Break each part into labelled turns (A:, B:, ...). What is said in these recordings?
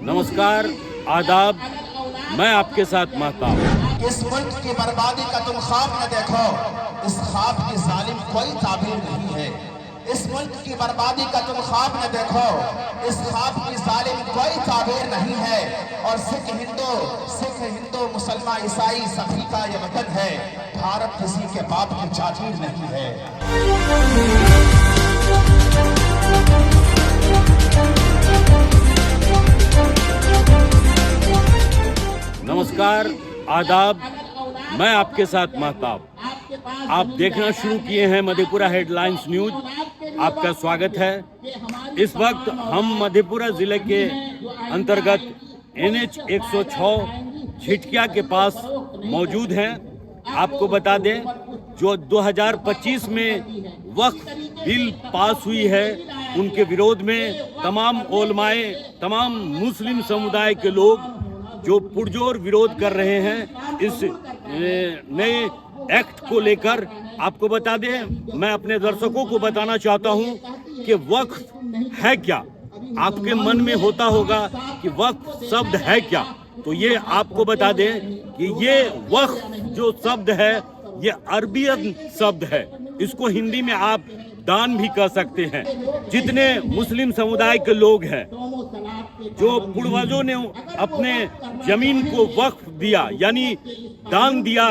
A: नमस्कार, आदाब। मैं आपके साथ महताब।
B: इस मुल्क की बर्बादी का तुम ख्वाब न देखो, इस ख्वाब की जालिम कोई ताबीर नहीं है। इस मुल्क की बर्बादी का तुम ख्वाब न देखो, इस ख्वाब की जालिम कोई ताबीर नहीं है। और सिख हिंदू मुसलमान ईसाई सभी का ये वतन है। भारत किसी के बाप की जागीर नहीं है।
A: नमस्कार, आदाब। मैं आपके साथ महताब। आप देखना शुरू किए हैं मधेपुरा हेडलाइंस न्यूज। आपका स्वागत है। इस वक्त हम मधेपुरा जिले के अंतर्गत NH 106 झिटकिया के पास मौजूद हैं। आपको बता दें, जो 2025 में वक्फ बिल पास हुई है, उनके विरोध में तमाम ओलमाए, तमाम मुस्लिम समुदाय के लोग जो पुरजोर विरोध कर रहे हैं इस नए एक्ट को लेकर। आपको बता दें, मैं अपने दर्शकों को बताना चाहता हूं कि वक्फ है क्या। आपके मन में होता होगा कि वक्फ शब्द है क्या, तो ये आपको बता दें कि ये वक्फ जो शब्द है, ये अरबियन शब्द है। इसको हिंदी में आप दान भी कह सकते हैं। जितने मुस्लिम समुदाय के लोग हैं, जो पूर्वजों ने अपने जमीन को वक्फ दिया, यानी दान दिया,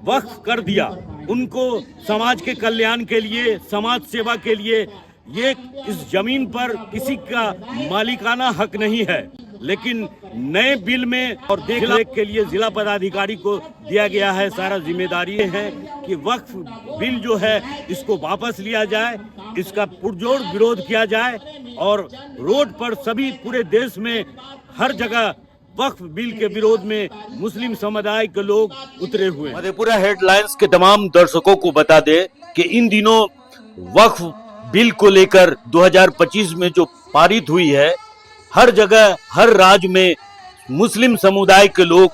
A: वक्फ कर दिया, उनको समाज के कल्याण के लिए, समाज सेवा के लिए, ये इस जमीन पर किसी का मालिकाना हक नहीं है। लेकिन नए बिल में और देखरेख के लिए जिला पदाधिकारी को दिया गया है सारा जिम्मेदारी है कि वक्फ बिल जो है इसको वापस लिया जाए, इसका पुरजोर विरोध किया जाए और रोड पर सभी पूरे देश में हर जगह वक्फ बिल के विरोध में मुस्लिम समुदाय के लोग उतरे हुए। मधेपुरा हेडलाइंस के तमाम दर्शकों को बता दें कि इन दिनों वक्फ बिल को लेकर 2025 में जो पारित हुई है, हर जगह हर राज्य में मुस्लिम समुदाय के लोग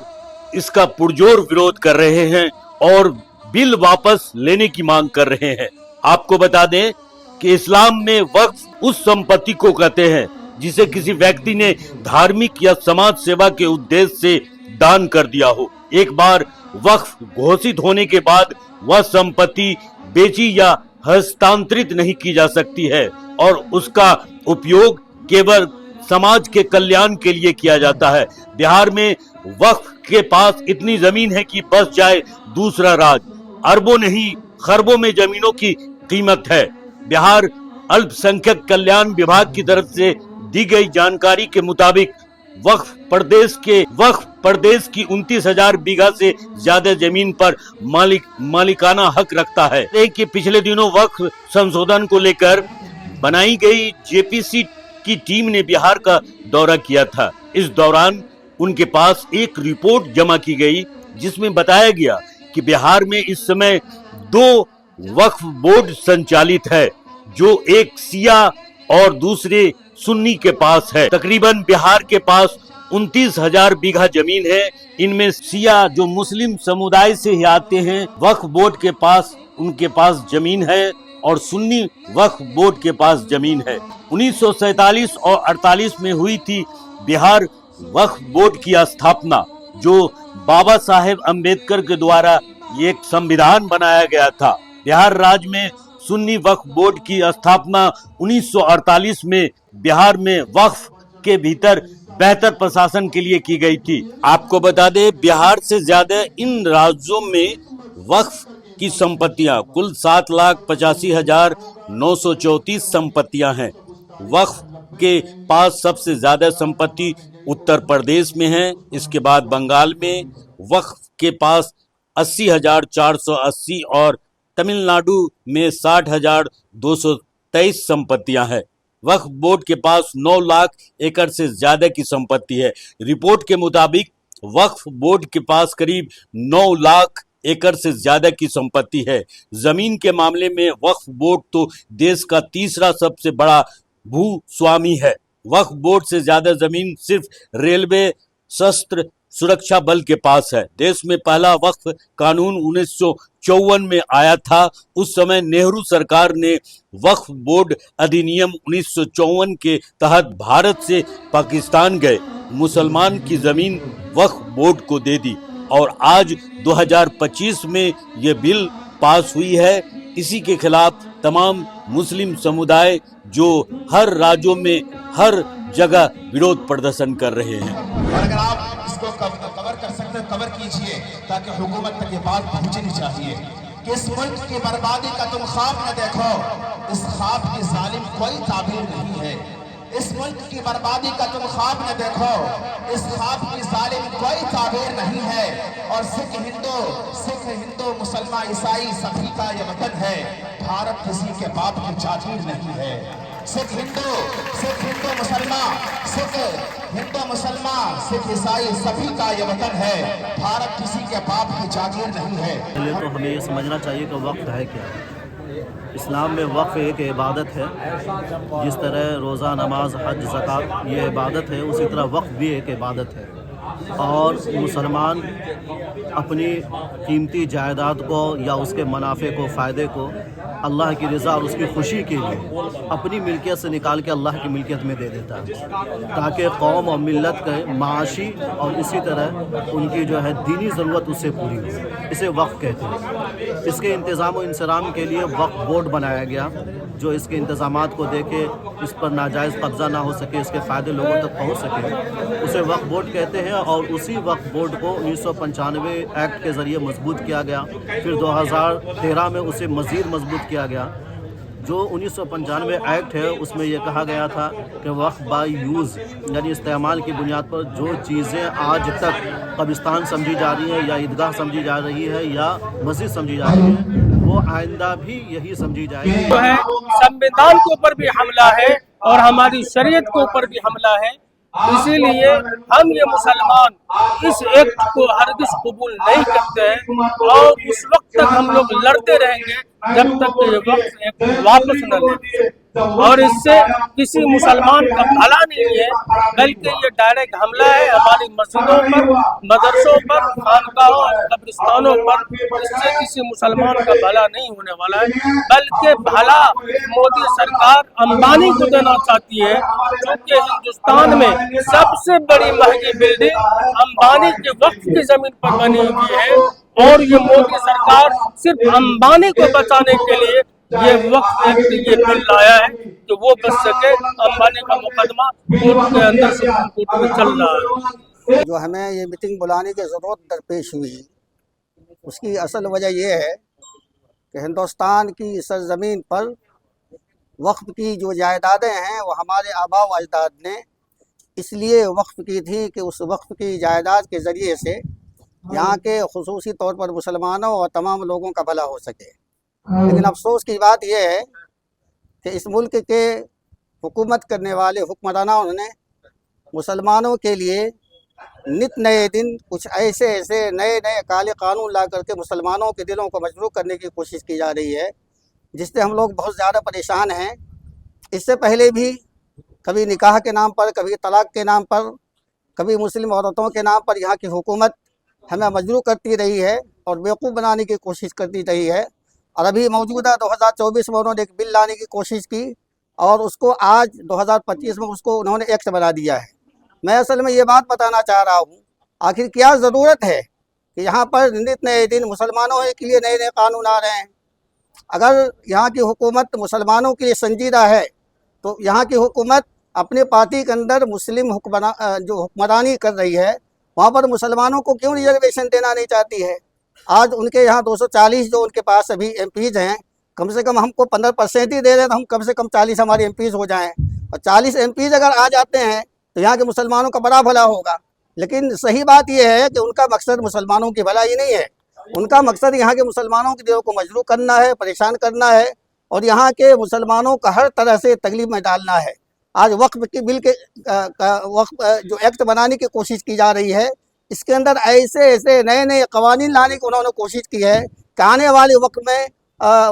A: इसका पुरजोर विरोध कर रहे हैं और बिल वापस लेने की मांग कर रहे हैं। आपको बता दें कि इस्लाम में वक्फ उस संपत्ति को कहते हैं जिसे किसी व्यक्ति ने धार्मिक या समाज सेवा के उद्देश्य से दान कर दिया हो। एक बार वक्फ घोषित होने के बाद वह संपत्ति बेची या हस्तांतरित नहीं की जा सकती है और उसका उपयोग केवल समाज के कल्याण के लिए किया जाता है। बिहार में वक्फ के पास इतनी जमीन है कि बस जाए दूसरा राज्य। अरबों नहीं खरबों में जमीनों की कीमत है। बिहार अल्पसंख्यक कल्याण विभाग की तरफ से दी गई जानकारी के मुताबिक वक्फ प्रदेश की 29,000 बीघा से ज्यादा जमीन पर मालिकाना हक रखता है। कि पिछले दिनों वक्फ संशोधन को लेकर बनाई गई JPC की टीम ने बिहार का दौरा किया था। इस दौरान उनके पास एक रिपोर्ट जमा की गई जिसमें बताया गया कि बिहार में इस समय 2 वक्फ बोर्ड संचालित है, जो एक शिया और दूसरे सुन्नी के पास है। तकरीबन बिहार के पास 29,000 बीघा जमीन है। इनमें शिया जो मुस्लिम समुदाय से ही आते हैं, वक्फ बोर्ड के पास उनके पास जमीन है और सुन्नी वक्फ बोर्ड के पास जमीन है। 1947 और 48 में हुई थी बिहार वक्फ बोर्ड की स्थापना, जो बाबा साहेब अम्बेडकर के द्वारा ये एक संविधान बनाया गया था। बिहार राज्य में सुन्नी वक्फ बोर्ड की स्थापना 1948 में बिहार में वक्फ के भीतर बेहतर प्रशासन के लिए की गई थी। आपको बता दें, बिहार से ज्यादा इन राज्यों में वक्फ की संपत्तियां कुल 7,85,934 संपत्तियां हैं। वक्फ के पास सबसे ज्यादा संपत्ति उत्तर प्रदेश में है, इसके बाद बंगाल में। वक्फ के पास 80,480 और तमिलनाडु में 60,223 संपत्तियां हैं। वक्फ बोर्ड के पास 9 लाख एकड़ से ज्यादा की संपत्ति है। रिपोर्ट के मुताबिक वक्फ बोर्ड के पास करीब 9 लाख एकड़ से ज्यादा की संपत्ति है। जमीन के मामले में वक्फ बोर्ड तो देश का तीसरा सबसे बड़ा भूस्वामी है। वक्फ बोर्ड से ज्यादा जमीन सिर्फ रेलवे सशस्त्र सुरक्षा बल के पास है। देश में पहला वक्फ कानून 1954 में आया था। उस समय नेहरू सरकार ने वक्फ बोर्ड अधिनियम 1954 के तहत भारत से पाकिस्तान गए। मुसलमान की ज़मीन वक्फ बोर्ड को दे दी और आज 2025 में ये बिल पास हुई है। इसी के खिलाफ तमाम मुस्लिम समुदाय जो हर राज्यों में हर जगह विरोध प्रदर्शन कर रहे हैं।
B: और अगर आप इसको कवर कर सकते हैं, कवर कीजिए, ताकि हुकूमत तक ये बात पहुंचनी चाहिए कि इस मुल्क की बर्बादी का तुम ख्वाब न देखो, इस ख्वाब की जालिम कोई ताबीर नहीं है। इस मुल्क की बर्बादी का तुम ख्वाब न देखो, इस ख्वाब की जालिम कोई ताबीर नहीं है। और सिख हिंदू मुसलमान ईसाई सभी का ये वतन है। भारत किसी के बाप की जागीर नहीं है। सिख हिंदू मुसलमान सिख ईसाई सभी का ये वतन है। भारत किसी के बाप की जागीर नहीं है।
C: पहले तो हमें ये समझना चाहिए कि वक्फ है क्या। इस्लाम में वक्फ एक इबादत है। जिस तरह रोज़ा, नमाज, हज, ज़कात ये इबादत है, उसी तरह वक्फ भी एक इबादत है। और मुसलमान अपनी कीमती जायदाद को या उसके मुनाफे को, फ़ायदे को अल्लाह की रज़ा और उसकी खुशी के लिए अपनी मिल्कियत से निकाल के अल्लाह की मिल्कियत में दे देता है, ताकि कौम और मिल्लत के माशी और इसी तरह उनकी जो है दीनी ज़रूरत उससे पूरी हो। इसे वक्फ कहते हैं। इसके इंतज़ाम और इंसराम के लिए वक्फ बोर्ड बनाया गया, जो इसके इंतज़ामात को देखे, इस पर नाजायज़ कब्ज़ा ना हो सके, इसके फ़ायदे लोगों तक पहुँच सके, उसे वक्फ बोर्ड कहते हैं। और उसी वक्फ बोर्ड को 1995 एक्ट के ज़रिए मजबूत किया गया। फिर 2013 में उसे मज़ीद मजबूत किया गया। जो 1995 एक्ट है उसमें यह कहा गया था कि वक्फ बाय यूज़ यानी इस्तेमाल की बुनियाद पर जो चीज़ें आज तक कब्रिस्तान समझी जा रही हैं या ईदगाह समझी जा रही है या मस्जिद समझी जा रही है, वो आइंदा भी यही समझी जाएगी।
D: जो है संविधान के ऊपर भी हमला है और हमारी शरीयत के ऊपर भी हमला है। इसीलिए हम ये मुसलमान इस एक्ट को हरगिज़ कबूल नहीं करते हैं और उस वक्त तक हम लोग लड़ते रहेंगे जब तक ये वक्त एक्ट वापस न ले। और इससे किसी मुसलमान का भला नहीं है, बल्कि ये डायरेक्ट हमला है हमारी मस्जिदों पर, मदरसों पर, खानकाहों और कब्रिस्तानों पर। इससे किसी मुसलमान का भला नहीं होने वाला है, बल्कि भला मोदी सरकार अंबानी को देना चाहती है, क्योंकि हिंदुस्तान में सबसे बड़ी महंगी बिल्डिंग अंबानी के वक्फ की जमीन पर बनी हुई है। और ये मोदी सरकार सिर्फ अंबानी को बचाने के लिए ये वक्फ एक्ट ये बिल लाया है कि वो बच सके। अंबानी का मुकदमा कोर्ट के अंदर से कोर्ट में चल रहा है।
E: जो हमें ये मीटिंग बुलाने की ज़रूरत दरपेश हुई, उसकी असल वजह यह है कि हिंदुस्तान की सरज़मीन पर वक्फ की जो जायदादें हैं वो हमारे आबा व अजदाद ने इसलिए वक्फ की थी कि उस वक्फ की जायदाद के ज़रिए से यहाँ के खुसूसी तौर पर मुसलमानों और तमाम लोगों का भला हो सके। लेकिन अफसोस की बात यह है कि इस मुल्क के हुकूमत करने वाले हुक्मरानों ने मुसलमानों के लिए नित नए दिन कुछ ऐसे नए काले कानून ला करके मुसलमानों के दिलों को मजबूर करने की कोशिश की जा रही है, जिससे हम लोग बहुत ज़्यादा परेशान हैं। इससे पहले भी कभी निकाह के नाम पर, कभी तलाक के नाम पर, कभी मुस्लिम औरतों के नाम पर यहाँ की हुकूमत हमें मजबूर करती रही है और बेवकूफ़ बनाने की कोशिश करती रही है। और अभी मौजूदा 2024 में उन्होंने एक बिल लाने की कोशिश की और उसको आज 2025 में उसको उन्होंने एक्ट बना दिया है। मैं असल में ये बात बताना चाह रहा हूँ, आखिर क्या ज़रूरत है कि यहाँ पर नित नए दिन मुसलमानों के लिए नए कानून आ रहे हैं। अगर यहाँ की हुकूमत मुसलमानों के लिए संजीदा है तो यहाँ की हुकूमत अपने पार्टी के अंदर मुस्लिम जो हुक्मरानी कर रही है वहाँ पर मुसलमानों को क्यों रिजर्वेशन देना नहीं चाहती है। आज उनके यहाँ 240 जो उनके पास अभी एमपीज़ हैं, कम से कम हमको 15% ही दे रहे तो हम कम से कम 40 हमारे एमपीज़ हो जाएं। और 40 एमपीज़ अगर आ जाते हैं तो यहाँ के मुसलमानों का बड़ा भला होगा। लेकिन सही बात यह है कि उनका मकसद मुसलमानों की भलाई नहीं है, उनका मकसद यहाँ के मुसलमानों के दिलों को मजबूर करना है, परेशान करना है और यहाँ के मुसलमानों का हर तरह से तकलीफ में डालना है। आज वक्फ की बिल के वक्फ जो एक्ट बनाने की कोशिश की जा रही है, इसके अंदर ऐसे नए कवानीन लाने की उन्होंने कोशिश की है कि आने वाले वक्त में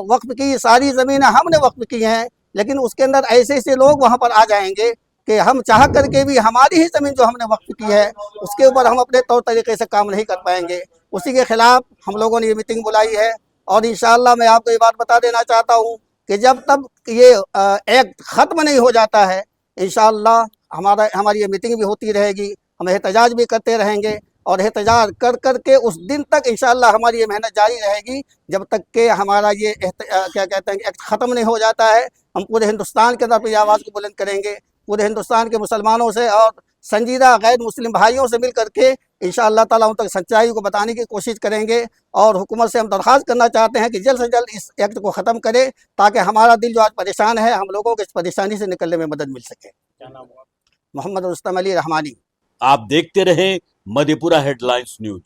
E: वक्फ की सारी ज़मीनें हमने वक्फ की हैं, लेकिन उसके अंदर ऐसे लोग वहाँ पर आ जाएंगे कि हम चाह करके भी हमारी ही ज़मीन जो हमने वक्फ की है उसके ऊपर हम अपने तौर तरीके से काम नहीं कर पाएंगे। उसी के ख़िलाफ़ हम लोगों ने ये मीटिंग बुलाई है और इंशाअल्लाह मैं आपको ये बात बता देना चाहता हूँ कि जब तक ये एक्ट ख़त्म नहीं हो जाता है, इंशाअल्लाह हमारी ये मीटिंग भी होती रहेगी हम एहतजाज भी करते रहेंगे और एहतजाज कर कर के उस दिन तक इंशाअल्लाह हमारी ये मेहनत जारी रहेगी जब तक कि हमारा ये क्या कहते हैं एक्ट ख़त्म नहीं हो जाता है। हम पूरे हिंदुस्तान के अंदर अपनी आवाज़ को बुलंद करेंगे, पूरे हिंदुस्तान के मुसलमानों से और संजीदा गैर मुस्लिम भाइयों से मिल करके इंशाअल्लाह ताला उन तक सच्चाई को बताने की कोशिश करेंगे। और हुकूमत से हम दरख्वास्त करना चाहते हैं कि जल्द से जल्द इस एक्ट को ख़त्म करे ताकि हमारा दिल जो आज परेशान है हम लोगों को इस परेशानी से निकलने में मदद मिल सके। मोहम्मद रुस्तम अली रहमानी।
A: आप देखते रहे मधेपुरा हेडलाइंस न्यूज।